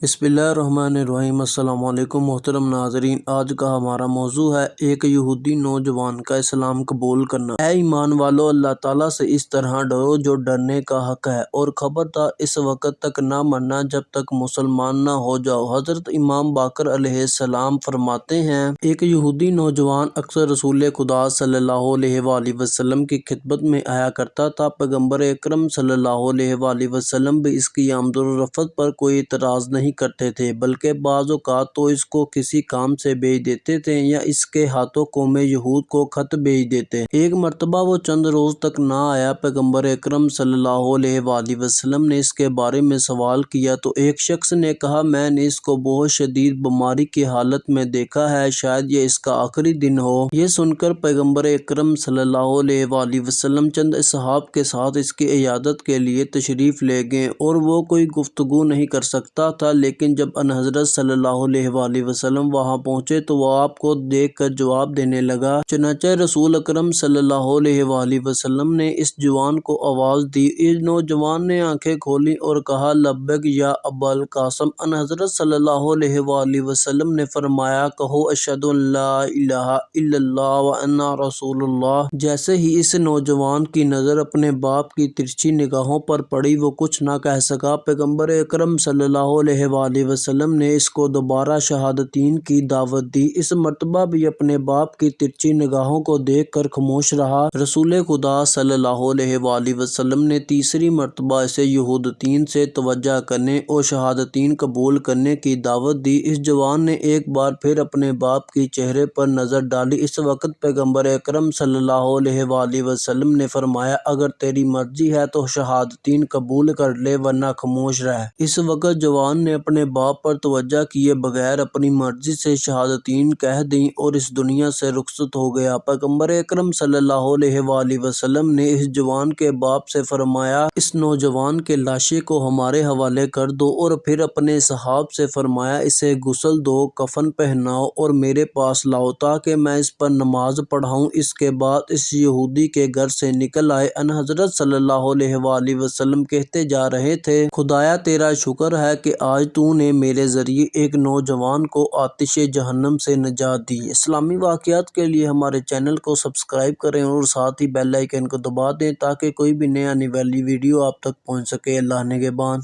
بسم اللہ الرحمن الرحیم۔ السلام علیکم محترم ناظرین، آج کا ہمارا موضوع ہے ایک یہودی نوجوان کا اسلام قبول کرنا۔ اے ایمان والو، اللہ تعالیٰ سے اس طرح ڈرو جو ڈرنے کا حق ہے، اور خبردار اس وقت تک نہ مرنا جب تک مسلمان نہ ہو جاؤ۔ حضرت امام باقر علیہ السلام فرماتے ہیں، ایک یہودی نوجوان اکثر رسول خدا صلی اللہ علیہ وآلہ وسلم کی خدمت میں آیا کرتا تھا۔ پیغمبر اکرم صلی اللہ علیہ وآلہ وسلم بھی اس کی آمد و رفت پر کوئی اعتراض نہیں کرتے تھے، بلکہ بعض اوقات تو اس کو کسی کام سے بھیج دیتے تھے یا اس کے ہاتھوں قوم یہود کو خط بھیج دیتے۔ ایک مرتبہ وہ چند روز تک نہ آیا۔ پیغمبر اکرم صلی اللہ علیہ وآلہ وسلم نے اس کے بارے میں سوال کیا تو ایک شخص نے کہا، میں نے اس کو بہت شدید بیماری کی حالت میں دیکھا ہے، شاید یہ اس کا آخری دن ہو۔ یہ سن کر پیغمبر اکرم صلی اللہ علیہ وآلہ وسلم چند اصحاب کے ساتھ اس کی عیادت کے لیے تشریف لے گئے، اور وہ کوئی گفتگو نہیں کر سکتا تھا، لیکن جب ان حضرت صلی اللہ علیہ وآلہ وسلم وہاں پہنچے تو وہ آپ کو دیکھ کر جواب دینے لگا۔ چنانچہ رسول اکرم صلی اللہ علیہ وآلہ وسلم نے اس جوان کو آواز دی۔ اس نوجوان نے آنکھیں کھولیں اور کہا، لبیک یا ابا القاسم۔ ان حضرت صلی اللہ علیہ وآلہ وسلم نے فرمایا، کہو اشہد ان لا الہ الا اللہ وانا رسول اللہ۔ جیسے ہی اس نوجوان کی نظر اپنے باپ کی ترچھی نگاہوں پر پڑی، وہ کچھ نہ کہہ سکا۔ پیغمبر اکرم صلی اللہ علیہ وآلہ وسلم نے اس کو دوبارہ شہادتین کی دعوت دی۔ اس مرتبہ بھی اپنے باپ کی ترچھی نگاہوں کو دیکھ کر خاموش رہا۔ رسول خدا صلی اللہ علیہ وآلہ وسلم نے تیسری مرتبہ اسے یہودیت سے توجہ کرنے اور شہادتین قبول کرنے کی دعوت دی۔ اس جوان نے ایک بار پھر اپنے باپ کے چہرے پر نظر ڈالی۔ اس وقت پیغمبر اکرم صلی اللہ علیہ وآلہ وسلم نے فرمایا، اگر تیری مرضی ہے تو شہادتین قبول کر لے، ورنہ خاموش رہ۔ اس وقت جوان نے اپنے باپ پر توجہ کیے بغیر اپنی مرضی سے شہادتین کہہ دیں اور اس دنیا سے رخصت ہو گیا۔ پیغمبر اکرم صلی اللہ علیہ وآلہ وسلم نے اس جوان کے باپ سے فرمایا، اس نوجوان کے لاشے کو ہمارے حوالے کر دو، اور پھر اپنے صحابہ سے فرمایا، اسے غسل دو، کفن پہناؤ اور میرے پاس لاؤ تاکہ میں اس پر نماز پڑھاؤں۔ اس کے بعد اس یہودی کے گھر سے نکل آئے۔ ان حضرت صلی اللہ علیہ وآلہ وسلم کہتے جا رہے تھے، خدایا تیرا شکر ہے کہ آج تو نے میرے ذریعے ایک نوجوان کو آتش جہنم سے نجات دی۔ اسلامی واقعات کے لیے ہمارے چینل کو سبسکرائب کریں اور ساتھ ہی بیل آئیکن کو دبا دیں تاکہ کوئی بھی نئی آنے والی ویڈیو آپ تک پہنچ سکے۔ اللہ نگہبان۔